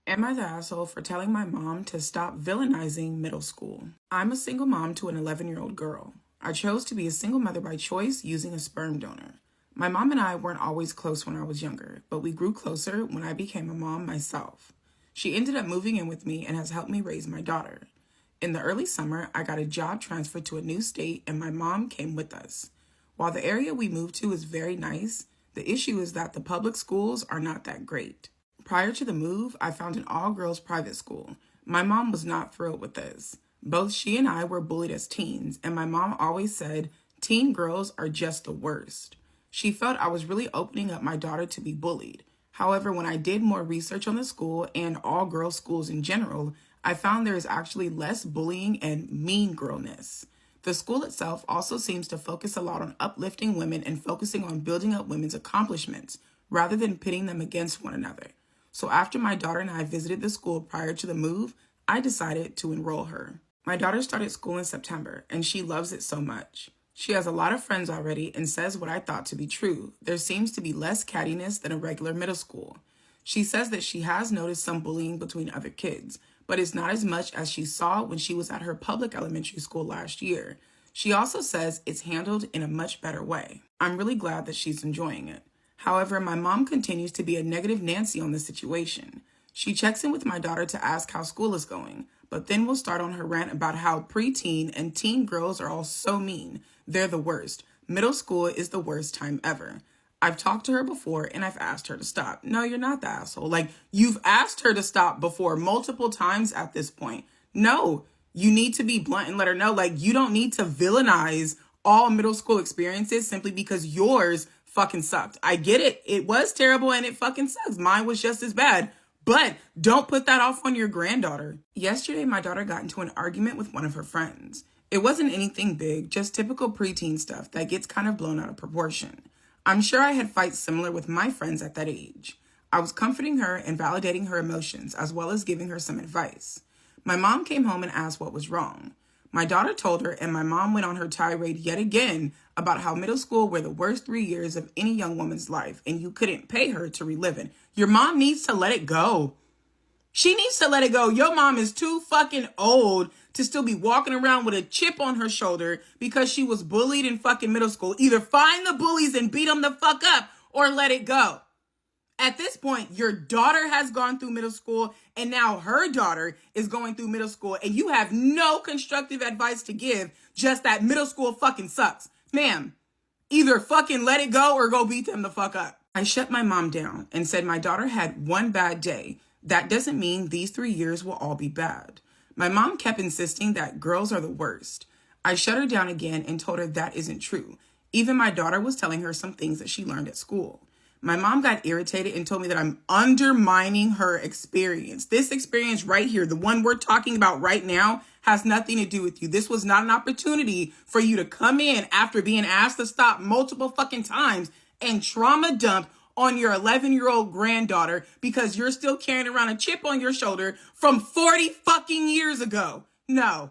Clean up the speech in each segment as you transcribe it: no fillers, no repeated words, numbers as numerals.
Am I the asshole for telling my mom to stop villainizing middle school? I'm a single mom to an 11-year-old girl. I chose to be a single mother by choice using a sperm donor. My mom and I weren't always close when I was younger, but we grew closer when I became a mom myself. She ended up moving in with me and has helped me raise my daughter. In the early summer, I got a job transfer to a new state and my mom came with us. While the area we moved to is very nice, the issue is that the public schools are not that great. Prior to the move, I found an all-girls private school. My mom was not thrilled with this. Both she and I were bullied as teens, and my mom always said, teen girls are just the worst. She felt I was really opening up my daughter to be bullied. However, when I did more research on the school and all-girls schools in general, I found there is actually less bullying and mean girlness. The school itself also seems to focus a lot on uplifting women and focusing on building up women's accomplishments, rather than pitting them against one another. So after my daughter and I visited the school prior to the move, I decided to enroll her. My daughter started school in September, and she loves it so much. She has a lot of friends already and says what I thought to be true. There seems to be less cattiness than a regular middle school. She says that she has noticed some bullying between other kids, but it's not as much as she saw when she was at her public elementary school last year. She also says it's handled in a much better way. I'm really glad that she's enjoying it. However, my mom continues to be a negative Nancy on the situation. She checks in with my daughter to ask how school is going, but then will start on her rant about how preteen and teen girls are all so mean. They're the worst. Middle school is the worst time ever. I've talked to her before and I've asked her to stop. No, you're not the asshole. Like, you've asked her to stop before multiple times at this point. No, you need to be blunt and let her know, like, you don't need to villainize all middle school experiences simply because yours fucking sucked. I get it. It was terrible and it fucking sucks. Mine was just as bad. But don't put that off on your granddaughter. Yesterday, my daughter got into an argument with one of her friends. It wasn't anything big, just typical preteen stuff that gets kind of blown out of proportion. I'm sure I had fights similar with my friends at that age. I was comforting her and validating her emotions, as well as giving her some advice. My mom came home and asked what was wrong. My daughter told her, and my mom went on her tirade yet again about how middle school were the worst 3 years of any young woman's life, and you couldn't pay her to relive it. Your mom needs to let it go. She needs to let it go. Your mom is too fucking old to still be walking around with a chip on her shoulder because she was bullied in fucking middle school. Either find the bullies and beat them the fuck up or let it go. At this point, your daughter has gone through middle school and now her daughter is going through middle school and you have no constructive advice to give, just that middle school fucking sucks. Ma'am, either fucking let it go or go beat them the fuck up. I shut my mom down and said my daughter had one bad day. That doesn't mean these 3 years will all be bad. My mom kept insisting that girls are the worst. I shut her down again and told her that isn't true. Even my daughter was telling her some things that she learned at school. My mom got irritated and told me that I'm undermining her experience. This experience right here, the one we're talking about right now, has nothing to do with you. This was not an opportunity for you to come in after being asked to stop multiple fucking times and trauma dump on your 11-year-old granddaughter because you're still carrying around a chip on your shoulder from 40 fucking years ago. No,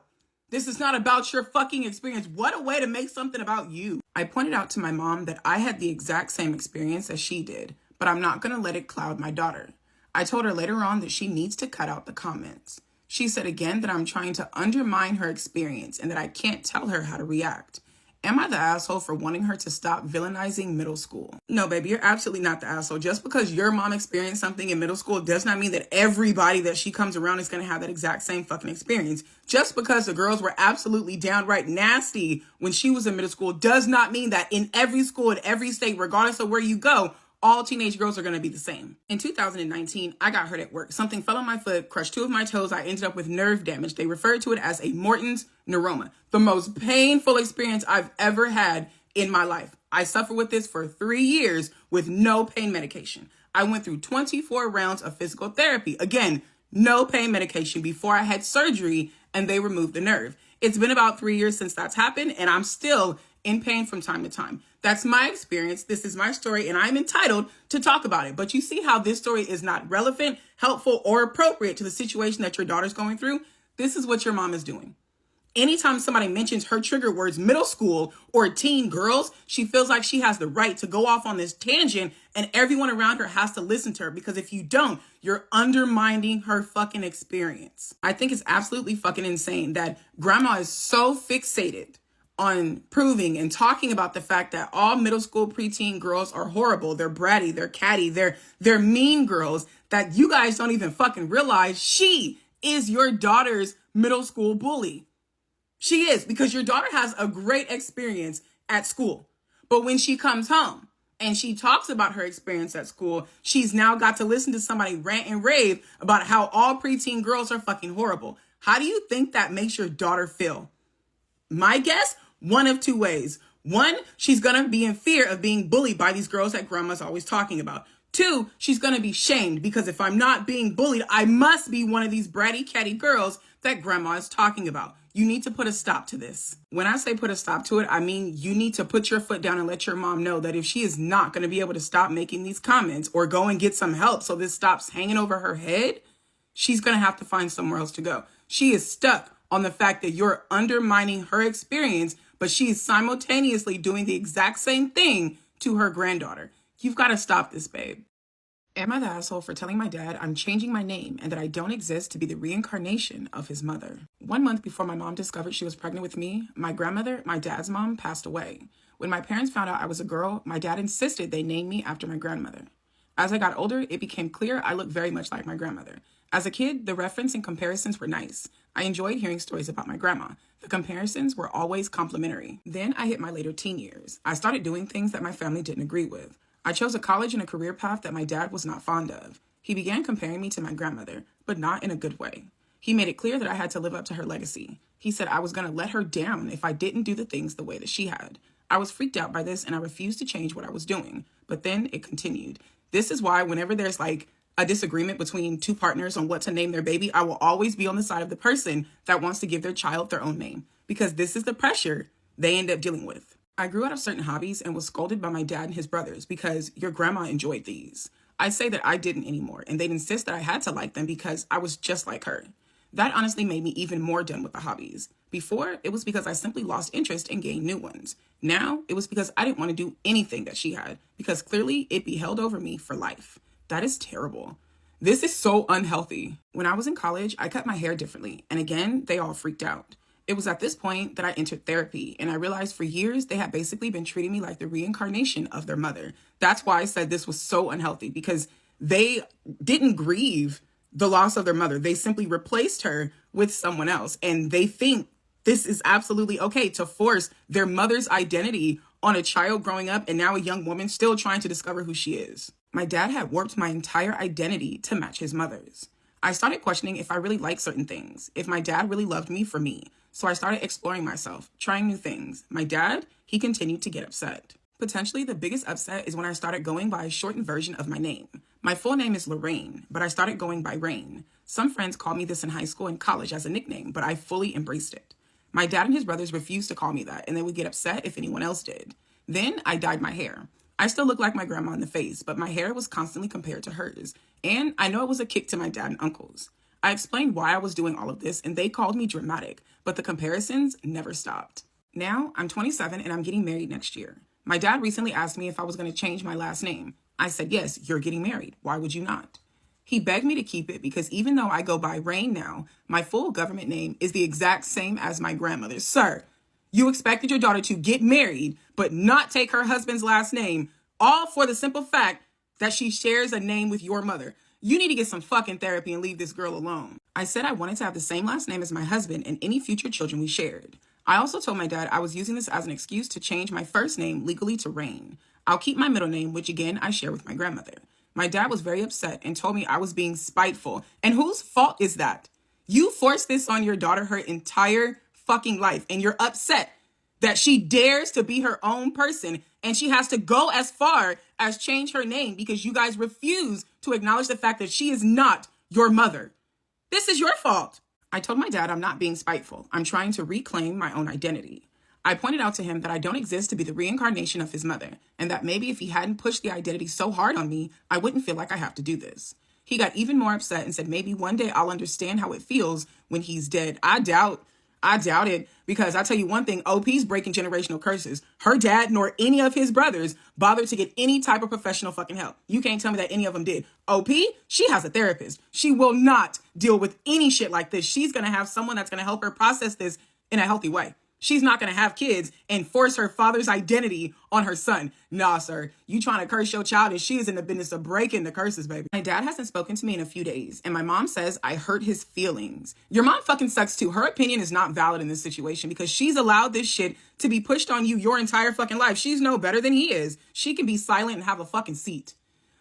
this is not about your fucking experience. What a way to make something about you. I pointed out to my mom that I had the exact same experience as she did, but I'm not going to let it cloud my daughter. I told her later on that she needs to cut out the comments. She said again that I'm trying to undermine her experience and that I can't tell her how to react. Am I the asshole for wanting her to stop villainizing middle school? No, baby, you're absolutely not the asshole. Just because your mom experienced something in middle school does not mean that everybody that she comes around is going to have that exact same fucking experience. Just because the girls were absolutely downright nasty when she was in middle school does not mean that in every school, in every state, regardless of where you go, all teenage girls are going to be the same. In 2019, I got hurt at work. Something fell on my foot, crushed 2 of my toes. I ended up with nerve damage. They referred to it as a Morton's neuroma. The most painful experience I've ever had in my life. I suffered with this for 3 years with no pain medication. I went through 24 rounds of physical therapy. Again, no pain medication before I had surgery and they removed the nerve. It's been about 3 years since that's happened and I'm still in pain from time to time. That's my experience. This is my story and I'm entitled to talk about it. But you see how this story is not relevant, helpful, or appropriate to the situation that your daughter's going through? This is what your mom is doing. Anytime somebody mentions her trigger words, middle school or teen girls, she feels like she has the right to go off on this tangent and everyone around her has to listen to her, because if you don't, you're undermining her fucking experience. I think it's absolutely fucking insane that grandma is so fixated on proving and talking about the fact that all middle school preteen girls are horrible. They're bratty, they're catty, they're mean girls, that you guys don't even fucking realize she is your daughter's middle school bully. She is, because your daughter has a great experience at school. But when she comes home and she talks about her experience at school, she's now got to listen to somebody rant and rave about how all preteen girls are fucking horrible. How do you think that makes your daughter feel? My guess, one of two ways. One, she's going to be in fear of being bullied by these girls that grandma's always talking about. Two, she's going to be shamed because if I'm not being bullied, I must be one of these bratty catty girls that grandma is talking about. You need to put a stop to this. When I say put a stop to it, I mean you need to put your foot down and let your mom know that if she is not going to be able to stop making these comments or go and get some help so this stops hanging over her head, she's going to have to find somewhere else to go. She is stuck on the fact that you're undermining her experience, but she is simultaneously doing the exact same thing to her granddaughter. You've got to stop this, babe. Am I the asshole for telling my dad I'm changing my name and that I don't exist to be the reincarnation of his mother? 1 month before my mom discovered she was pregnant with me, my grandmother, my dad's mom, passed away. When my parents found out I was a girl, my dad insisted they name me after my grandmother. As I got older, it became clear I looked very much like my grandmother. As a kid, the reference and comparisons were nice. I enjoyed hearing stories about my grandma. The comparisons were always complimentary. Then I hit my later teen years. I started doing things that my family didn't agree with. I chose a college and a career path that my dad was not fond of. He began comparing me to my grandmother, but not in a good way. He made it clear that I had to live up to her legacy. He said I was going to let her down if I didn't do the things the way that she had. I was freaked out by this and I refused to change what I was doing. But then it continued. This is why whenever there's like a disagreement between two partners on what to name their baby, I will always be on the side of the person that wants to give their child their own name, because this is the pressure they end up dealing with. I grew out of certain hobbies and was scolded by my dad and his brothers because your grandma enjoyed these. I'd say that I didn't anymore, and they'd insist that I had to like them because I was just like her. That honestly made me even more done with the hobbies. Before, it was because I simply lost interest and gained new ones. Now, it was because I didn't want to do anything that she had, because clearly it beheld over me for life. That is terrible. This is so unhealthy. When I was in college, I cut my hair differently, and again, they all freaked out. It was at this point that I entered therapy, and I realized for years they had basically been treating me like the reincarnation of their mother. That's why I said this was so unhealthy, because they didn't grieve the loss of their mother. They simply replaced her with someone else, and they think this is absolutely okay to force their mother's identity on a child growing up and now a young woman still trying to discover who she is. My dad had warped my entire identity to match his mother's. I started questioning if I really liked certain things, if my dad really loved me for me. So I started exploring myself, trying new things. My dad, he continued to get upset. Potentially the biggest upset is when I started going by a shortened version of my name. My full name is Lorraine, but I started going by Rain. Some friends called me this in high school and college as a nickname, but I fully embraced it. My dad and his brothers refused to call me that, and they would get upset if anyone else did. Then I dyed my hair. I still look like my grandma in the face, but my hair was constantly compared to hers. And I know it was a kick to my dad and uncles. I explained why I was doing all of this, and they called me dramatic, but the comparisons never stopped. Now, I'm 27 and I'm getting married next year. My dad recently asked me if I was going to change my last name. I said, yes, you're getting married. Why would you not? He begged me to keep it because even though I go by Rain now, my full government name is the exact same as my grandmother's. Sir, you expected your daughter to get married, but not take her husband's last name, all for the simple fact that she shares a name with your mother. You need to get some fucking therapy and leave this girl alone. I said I wanted to have the same last name as my husband and any future children we shared. I also told my dad I was using this as an excuse to change my first name legally to Rain. I'll keep my middle name, which again, I share with my grandmother. My dad was very upset and told me I was being spiteful. And whose fault is that? You forced this on your daughter her entire fucking life, and you're upset that she dares to be her own person and she has to go as far as change her name because you guys refuse to acknowledge the fact that she is not your mother. This is your fault. I told my dad I'm not being spiteful. I'm trying to reclaim my own identity. I pointed out to him that I don't exist to be the reincarnation of his mother, and that maybe if he hadn't pushed the identity so hard on me, I wouldn't feel like I have to do this. He got even more upset and said maybe one day I'll understand how it feels when he's dead. I doubt I doubt it, because I tell you one thing, OP's breaking generational curses. Her dad nor any of his brothers bothered to get any type of professional fucking help. You can't tell me that any of them did. OP, she has a therapist. She will not deal with any shit like this. She's going to have someone that's going to help her process this in a healthy way. She's not going to have kids and force her father's identity on her son. Nah, sir. You trying to curse your child, and she is in the business of breaking the curses, baby. My dad hasn't spoken to me in a few days, and my mom says I hurt his feelings. Your mom fucking sucks too. Her opinion is not valid in this situation because she's allowed this shit to be pushed on you your entire fucking life. She's no better than he is. She can be silent and have a fucking seat.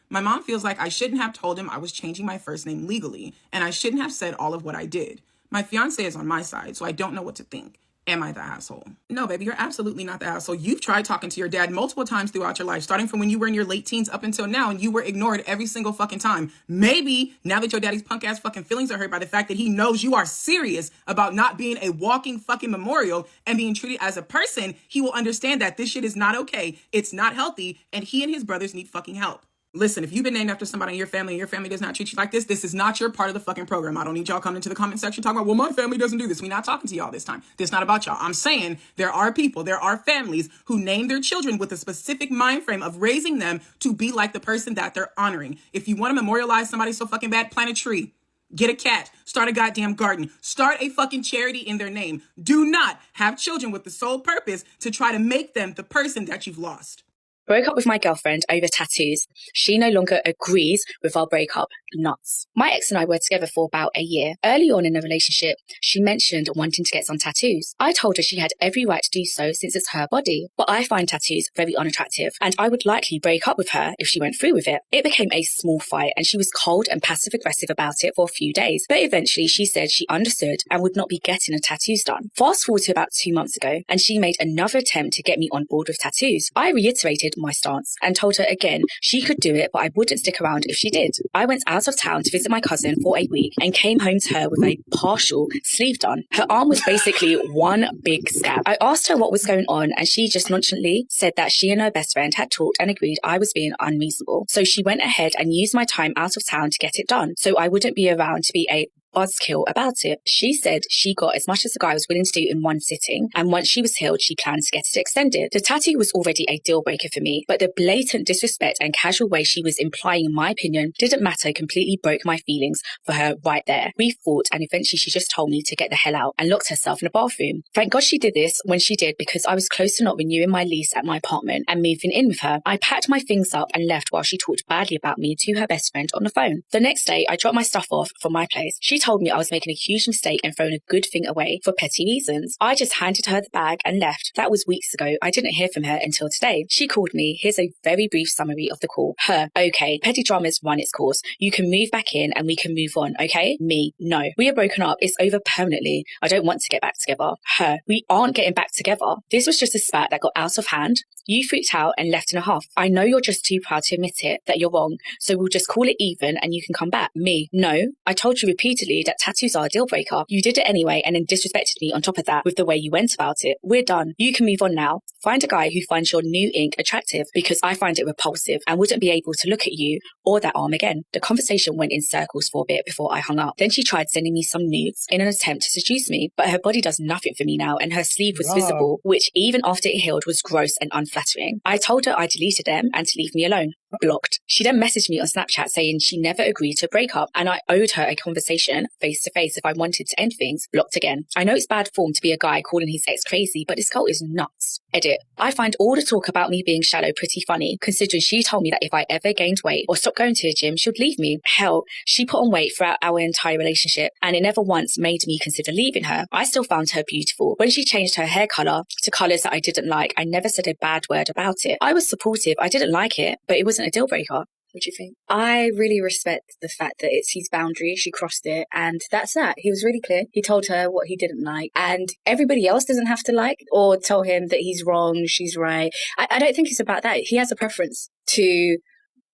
My mom feels like I shouldn't have told him I was changing my first name legally, and I shouldn't have said all of what I did. My fiance is on my side, so I don't know what to think. Am I the asshole? No, baby, you're absolutely not the asshole. You've tried talking to your dad multiple times throughout your life, starting from when you were in your late teens up until now, and you were ignored every single fucking time. Maybe now that your daddy's punk ass fucking feelings are hurt by the fact that he knows you are serious about not being a walking fucking memorial and being treated as a person, he will understand that this shit is not okay. It's not healthy, and he and his brothers need fucking help. Listen, if you've been named after somebody in your family and your family does not treat you like this is not your part of the fucking program. I don't need y'all coming into the comment section talking about, well, my family doesn't do this. We're not talking to y'all this time. This is not about y'all. I'm saying there are people, there are families who name their children with a specific mind frame of raising them to be like the person that they're honoring. If you want to memorialize somebody so fucking bad, plant a tree. Get a cat. Start a goddamn garden. Start a fucking charity in their name. Do not have children with the sole purpose to try to make them the person that you've lost. Broke up with my girlfriend over tattoos. She no longer agrees with our breakup. Nuts. My ex and I were together for about a year. Early on in the relationship, she mentioned wanting to get some tattoos. I told her she had every right to do so since it's her body. But I find tattoos very unattractive, and I would likely break up with her if she went through with it. It became a small fight, and she was cold and passive-aggressive about it for a few days. But eventually, she said she understood and would not be getting the tattoos done. Fast forward to about 2 months ago, and she made another attempt to get me on board with tattoos. I reiterated my stance and told her again she could do it, but I wouldn't stick around if she did. I went out of town to visit my cousin for a week and came home to her with a partial sleeve done. Her arm was basically one big scab. I asked her what was going on, and she just nonchalantly said that she and her best friend had talked and agreed I was being unreasonable. So she went ahead and used my time out of town to get it done, so I wouldn't be around to be a buzzkill about it. She said she got as much as the guy was willing to do in one sitting, and once she was healed, she planned to get it extended. The tattoo was already a deal breaker for me, but the blatant disrespect and casual way she was implying my opinion didn't matter, completely broke my feelings for her right there. We fought, and eventually she just told me to get the hell out and locked herself in the bathroom. Thank God she did this when she did, because I was close to not renewing my lease at my apartment and moving in with her. I packed my things up and left while she talked badly about me to her best friend on the phone. The next day, I dropped my stuff off from my place. She told me I was making a huge mistake and throwing a good thing away for petty reasons. I just handed her the bag and left. That was weeks ago. I didn't hear from her until today. She called me. Here's a very brief summary of the call. Her: okay, petty drama's run its course. You can move back in and we can move on, okay? Me: no. We are broken up. It's over permanently. I don't want to get back together. Her: we aren't getting back together. This was just a spat that got out of hand. You freaked out and left in a huff. I know you're just too proud to admit it, that you're wrong, so we'll just call it even and you can come back. Me: no. I told you repeatedly that tattoos are a deal breaker. You did it anyway and then disrespected me on top of that with the way you went about it. We're done. You can move on now. Find a guy who finds your new ink attractive, because I find it repulsive and wouldn't be able to look at you or that arm again. The conversation went in circles for a bit before I hung up. Then she tried sending me some nudes in an attempt to seduce me, but her body does nothing for me now and her sleeve was visible, which even after it healed was gross and unflattering. I told her I deleted them and to leave me alone. Blocked. She then messaged me on Snapchat saying she never agreed to a breakup and I owed her a conversation face to face if I wanted to end things. Blocked again. I know it's bad form to be a guy calling his ex crazy, but this girl is nuts. Edit. I find all the talk about me being shallow pretty funny, considering she told me that if I ever gained weight or stopped going to the gym, she'd leave me. Hell, she put on weight throughout our entire relationship and it never once made me consider leaving her. I still found her beautiful. When she changed her hair colour to colours that I didn't like, I never said a bad word about it. I was supportive. I didn't like it, but it wasn't a deal breaker. What do you think? I really respect the fact that it's his boundary. She crossed it, and that's that. He was really clear. He told her what he didn't like, and everybody else doesn't have to like or tell him that he's wrong, she's right. I don't think it's about that. He has a preference to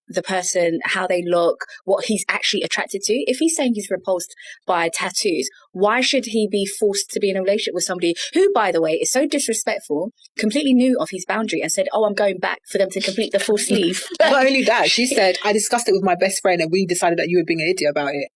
the person, how they look, what he's actually attracted to. If he's saying he's repulsed by tattoos, why should he be forced to be in a relationship with somebody who, by the way, is so disrespectful, completely knew of his boundary and said, oh, I'm going back for them to complete the full sleeve. Not only that, she said, I discussed it with my best friend and we decided that you were being an idiot about it.